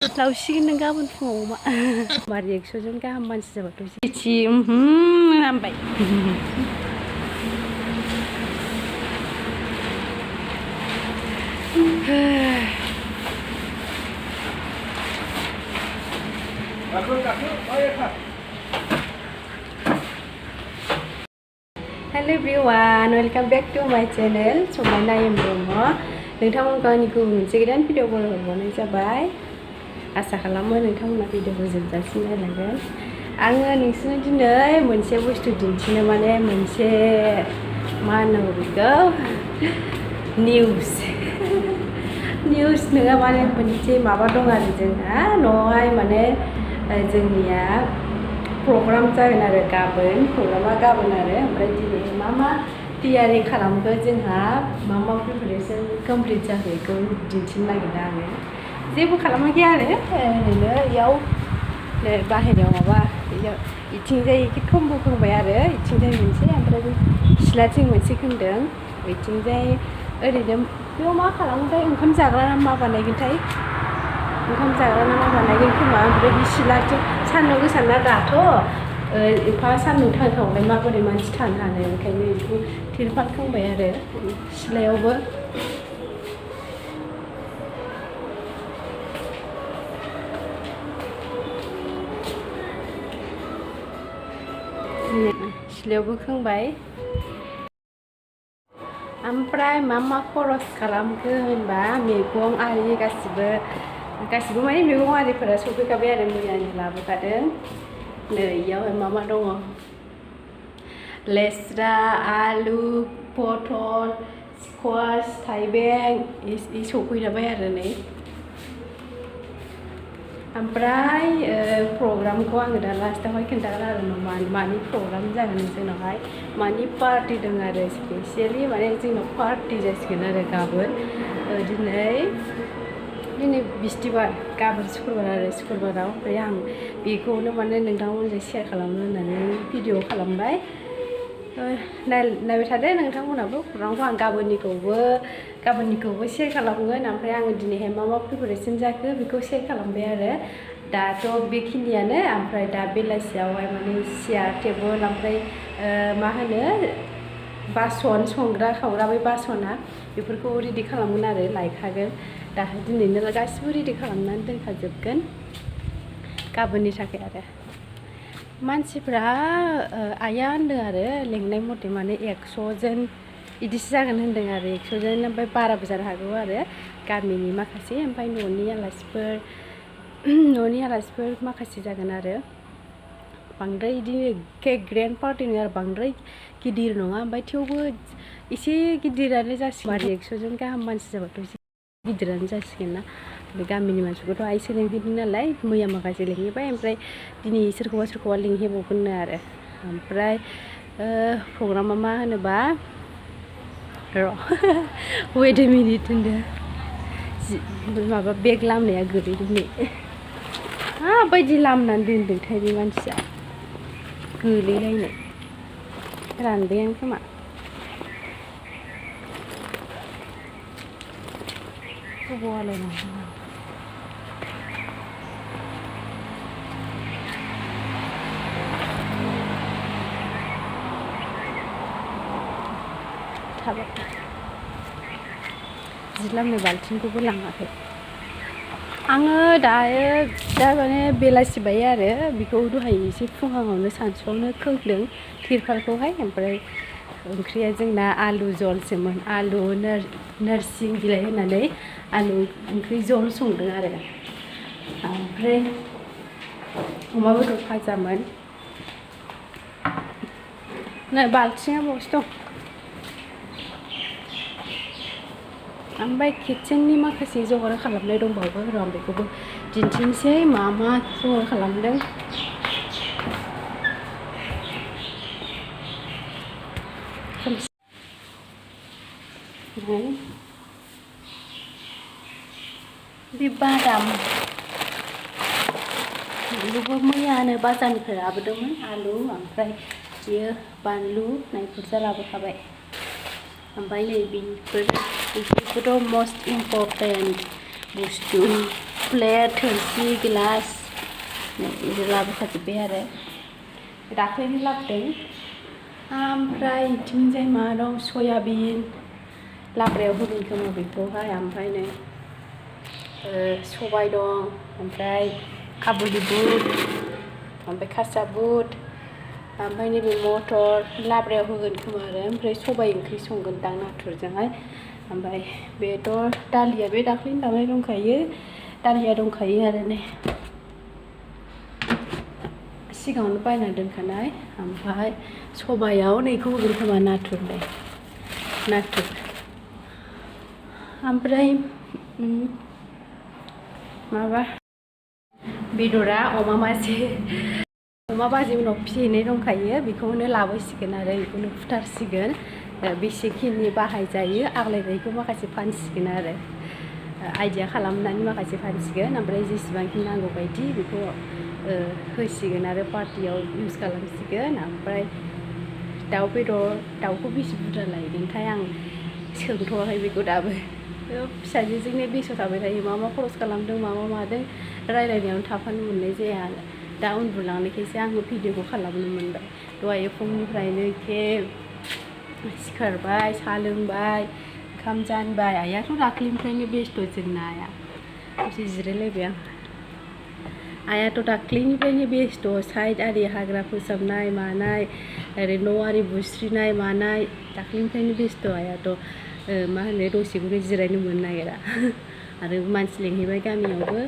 लावसिगोन नों गाबोन फुङाव मा मारै 100 जन गाहाम मानसि जाबाथ' इथि नामबाय Hello everyone, welcome back to my channel Samaina M Brahma नोंथांमोनखौ आंनि गुबुन मोनसे गोदान भिडिअ हरबावनाय जाबाय आसा खालामो नोंथांमोना भिडिअखौ जोबजासिम नायलांगोन आङो नोंसोरनो दिनै मोनसे बुस्थु दिन्थिनो माने मोनसे मा होननांगौ बेखौ निउस नङा माने मोनसे माबा दं आरो जोंहा न'आवहाय माने जोंनिया प्रग्राम जागोन आरो गाबोन प्रग्रामा गाबोन आरो ओमफ्राय दिनै मा थियारि खालामखो जोंहा मा प्रिपारेसन कमप्लिट जाखो बेखौ दिन्थिनो नागिरदों आङो जेबो खालामाखै आरो ओरैनो इयाव बाहेरायाव माबा इथिंजाय एखे खम्बो खोंबाय आरो इथिंजाय मोनसे ओमफ्राय सिथ्लाथिं मोनसे खोंदों इथिंजाय ओरैनो बेयाव मा खालामोथाय ओंखाम जाग्रा ना मा बानायगोनथाय ओंखाम जाग्रा ना मा बानायगोन खोमा ओमफ्राय बे सिथ्लाथिं सान्दुं गोसा ना दाथ' एफा सान्दुं थांखावलाय माबोरै मानसि थानो हानो ओंखायनो बेखौ तिरपाल खोंबाय आरो सिथ्लायावबो सिथ्लायावबो खोंबाय ओमफ्राय मा खरस खालामखो होनबा मैगं आरि गासिबो माने मैगं आरिफोरा सफैखाबाय आरो मैयानो लाबोखादों नै इयावहाय मा दङ लेस्रा आलु पटल स्क्वाश थाइबें इ सफैलाबाय आरो नै ओमफ्राय प्रग्रामखौ आङो दा लास्टावहाय खोन्थागोन आरो मानि प्रग्राम जागोन जोंनावहाय मानि पार्टि दं आरो स्पेसियेलि माने जोंनाव पार्टि जासिगोन आरो गाबोन दिनै बिस्थिबार गाबोन सुक्रुबार आरो सुक्रुबाराव ओमफ्राय आं बेखौनो माने नोंथांमोनजों शेयार खालामनो होननानै भिडिअ खालामबाय नायबाय थादो नोंथांमोनाबो प्रग्रामखौ आं गाबोननिखौबो शेयार खालामगोन ओमफ्राय आङो दिनैहाय मा प्रिपारेसन जाखो बेखौ शेयार खालामबाय आरो दाथ' बेखिनियानो ओमफ्राय दा बेलासियावहाय माने सियार टेबोल ओमफ्राय मा होनो बासन संग्रा खावग्रा बै बासना बेफोरखौ रेडि खालामगोन आरो लायखागोन दा दिनैनो गासिबो रेडि खालामनानै दोनखाजोबगोन गाबोननि थाखाय आरो मानसिफ्रा आइया होनदों आरो लेंनाय मथे माने 100 जन इदिसो जागोन होनदों आरो 100 जन ओमफ्राय बाराबो जानो हागौ आरो गामिनि माखासे ओमफ्राय न'नि आलासिफोर माखासे जागोन आरो बांद्राय बिदिनो एखे ग्रेन्ड पार्टि नङा आरो बांद्राय गिदिर नङा ओमफ्राय थेवबो एसे गिदिरानो जासिगोन आरो 100 जन गाहाम मानसि जाबाथ' एसे गिदिरानो जासिगोन ना ओमफ्राय गामिनि मानसिखौथ' आइसो लेंहैदों नालाय मैया माखासे लेंहैबाय ओमफ्राय दिनै सोरखौबा लेंहैबावगोननो आरो ओमफ्राय प्रग्रामा मा होनोबा वेट ए मिनिट होनदो माबा बेग लामनाया गोलैदों माबायदि लामनानै दोनदोंथाय बे मानसिया गोलैलायनाय रानबायानो खोमा गोबावलायनांगौ थाबाय जि लामनाय बाल्थिंखौबो लाङाखै आङो दा माने बेलासिबाय आरो बेखौ दहाय एसे फुङावनो सानसुआवनो खोंदों तिरपालखौहाय ओमफ्राय ओंख्रिया जोंना आलु जलसोमोन आलु नोरसिं बिलाइ होनानै आलु ओंख्रि जल संदों आरो ओमफ्राय अमा बेदर भाजामोन नै बाल्थिङा बावसो दं ओमफ्राय किटचेननि माखासे जगार खालामनाय दंबावो र' आं बेखौबो दिन्थिनोसै मा जगार खालामदों बे बादाम बेखौबो मैयानो बाजारनिफ्राय लाबोदोंमोन आलु ओमफ्राय बियो बानलु नायफोरजा लाबोखाबाय ओमफ्राय नै बेफोरथ' मस्ट इम्परटेन्ट बुस्थु प्लेट थोरसि गिलास बिदि लाबोखाजोब्बाय आरो दाख्लैनो लाबोदों ओमफ्राय बिथिंजाय मा दं सयाबिन लाब्रायाव होगोन खोमा बेखौहाय ओमफ्राय नै सबाय दं ओमफ्राय काबुलि बुट ओमफ्राय खासा बुट ओमफ्राय नैबे मटर लाब्रायाव होगोन खोमा आरो ओमफ्राय सबाय ओंख्रि संगोनदां नाथुरजोंहाय ओमफ्राय बेदर दालिया बे दाख्लैनो लाबोनाय दंखायो दालिया दंखायो आरो नै सिगाङावनो बायना दोनखानाय ओमफ्राय सबायाव नैखौ होगोन खोमा नाथुर ओमफ्राय माबा बेदरा अमा बाजि उनाव फिसिनाय दंखायो बेखौनो लाबोसिगोन आरो बेखौनो फुथारसिगोन बेसेखिनि बाहायजायो आग्लायनायखौ माखासे फानसिगोन आरो आइडिया खालामनानै माखासे फानसिगोन ओमफ्राय जेसेबांखि नांगौ बायदि बेखौ होसिगोन आरो पार्टियाव इउज खालामसिगोन ओमफ्राय दाउ बेदर दाउखौ बेसे बुरजा लायगोनथाय आं सोंथ'वाखै बेखौ दाबो फिसाजोजोंनो बेस्थ' थाबाय थायो मा खरस खालामदों मा मादों रायलायनायावनो थाफानो मोननाय जाया दा उन्दुलांनायखायसो आङो भिडिअखौ खालामनो मोनबाय दहाय फुंनिफ्रायनो सिखारबाय साहा लोंबाय ओंखाम जानबाय आइयाथ' दाख्लैनिफ्रायनो बेस्थ' जोंना आइया एसे जिरायलायबाय आं आइयाथ' दाख्लैनिफ्रायनो बेस्थ' साइड आरि हाग्रा फोसाबनाय मानाय ओरै न' आरि बुस्रिनाय मानाय दाख्लैनिफ्रायनो बेस्थ' आइयाथ' मा होनो दसेखौनो जिरायनो मोननो नागिरा आरो मानसि लेंहैबाय गामियावबो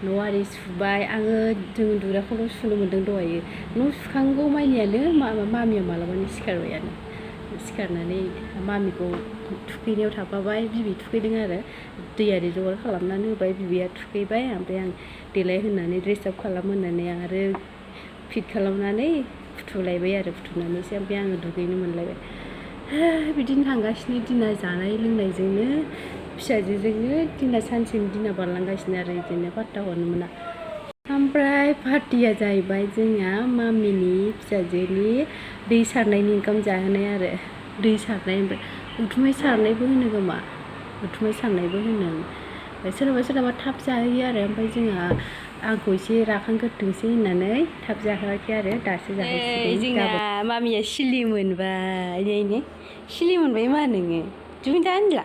न' आरि सुबाय आङो जों उन्दुग्राखौल' सुनो मोन्दों दहायो न' सुखांगौ मानियानो मामिया मालाबानो सिखारनानै मामिखौ थुखैनायाव थाफाबाय बिबै थुखैदों आरो दै आरि जगार खालामनानै होबाय बिबैया थुखैबाय ओमफ्राय आं देलाय होनानै ड्रेस आप खालाम होननानै आरो फिट खालामनानै फुथुलायबाय आरो फुथुनानैसो ओमफ्राय आङो दुगैनो मोनलायबाय बिदिनो थांगासिनो दिना जानाय लोंनायजोंनो फिसाजोजोंनो दिना सानसेनि दिना बारलांगासिनो आरो बिदिनो पात्ता हरनो मोना ओमफ्राय पार्टिया जाहैबाय जोंहा मामिनि फिसाजोनि दै सारनायनि ओंखाम जाहोनाय आरो दै सारनाय ओमफ्राय उथुमाय सारनायबो होनो खोमा उथुमाय सारनायबो होनो सोरबा थाब जाहैयो आरो ओमफ्राय जोंहा आंखौ एसे राखांग्रोथोंसै होननानै थाब जाहोआखै आरो दासो जाहैसिगोन जोंना मामिया सिलि मोनबाय नै सिलि मोनबाय मा नोङो दुगैदा होनला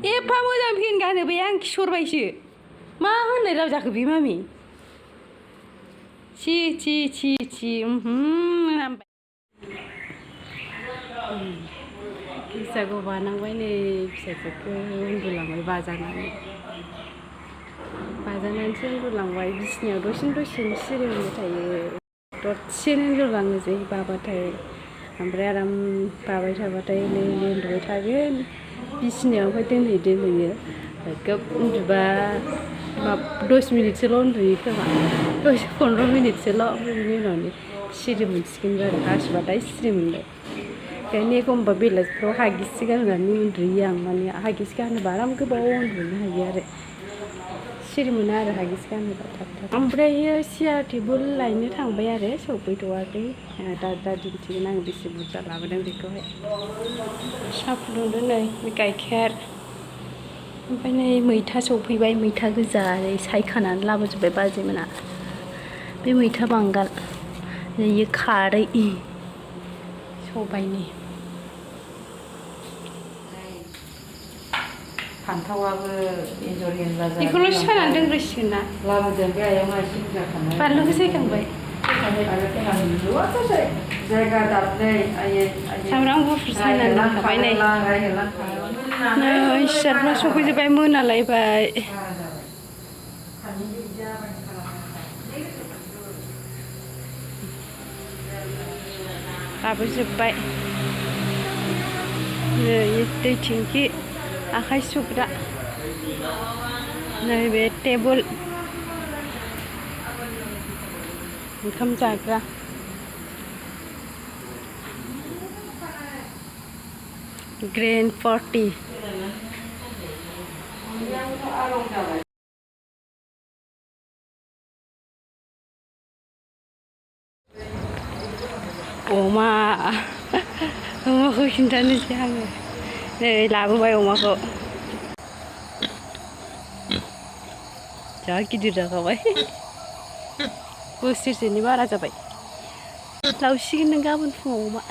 एफा मोजां फेन गानहोबाय आं खिसरबायसो मा होननाय राव जाखो बे मामि छि फैसाखौ बानांबाय नै फिसाजोखौ उन्दुलांबाय बाजानानैसो उन्दुलांबाय बिसिनायाव दसेनो सिरिमोनबाय थायो दसेनो उन्दुलाङोसै बाबाथाय ओमफ्राय आराम बाबाय थाबाथाय नै उन्दुबाय थागोन बिसिनायाव ओमफ्राय दोनहैयो गोब उन्दुबा 10 मिनिटसोल' उन्दुयो खोमा 10-15 मिनिटसोल' ओमफ्राय बिनि उनावनो सिरि मोनसिगोन आरो हासुबाथाय सिरि मोनबाय ओंखायनो एखमबा बेलासिफ्राव हागिसि गाननानै उन्दुयो आं माने हागिसि गानोबा आराम गोबाव उन्दुनो हायो आरो सिरि मोना आरो हागिसि गानोबा थाब ओमफ्रायो सियार टेबोल लायनो थांबाय आरो सफैथ'वाखै दा दिन्थिगोन आं बेसे बुरजा लाबोदों बेखौहाय साहा फुदुंदों नै गाइखेर ओमफ्राय नै मैथा सफैबाय मैथा गोजा ओरै सायखानानै लाबोजोब्बाय बाजैमोना बे मैथा बांगाल बेयो खारै सबायनि फान्थावाबो एन्जर एनला जाबाय बेखौल' सानानै दोनग्रोसिगोन ना लाबोदों बे आयंआ एसे बुरजा खानाय बानलुखौ सायखांबाय जायगा दाबनै सामब्राम गुफुर सायनानै दोनखाबाय नै सियारफ्रा सफैजोब्बाय मोनालायबाय लाबोजोब्बाय नै दै थिंखि आखाइ सुग्रा नैबे टेबोल ओंखाम जाग्रा ग्रेन्ड पार्टी अमा अमाखौ खिन्थानोसै आङो नै लाबोबाय अमाखौ जा गिदिर जाखाबाय बोसोरसेनि बारा जाबाय लावसिगोन नों गाबोन फुङाव अमा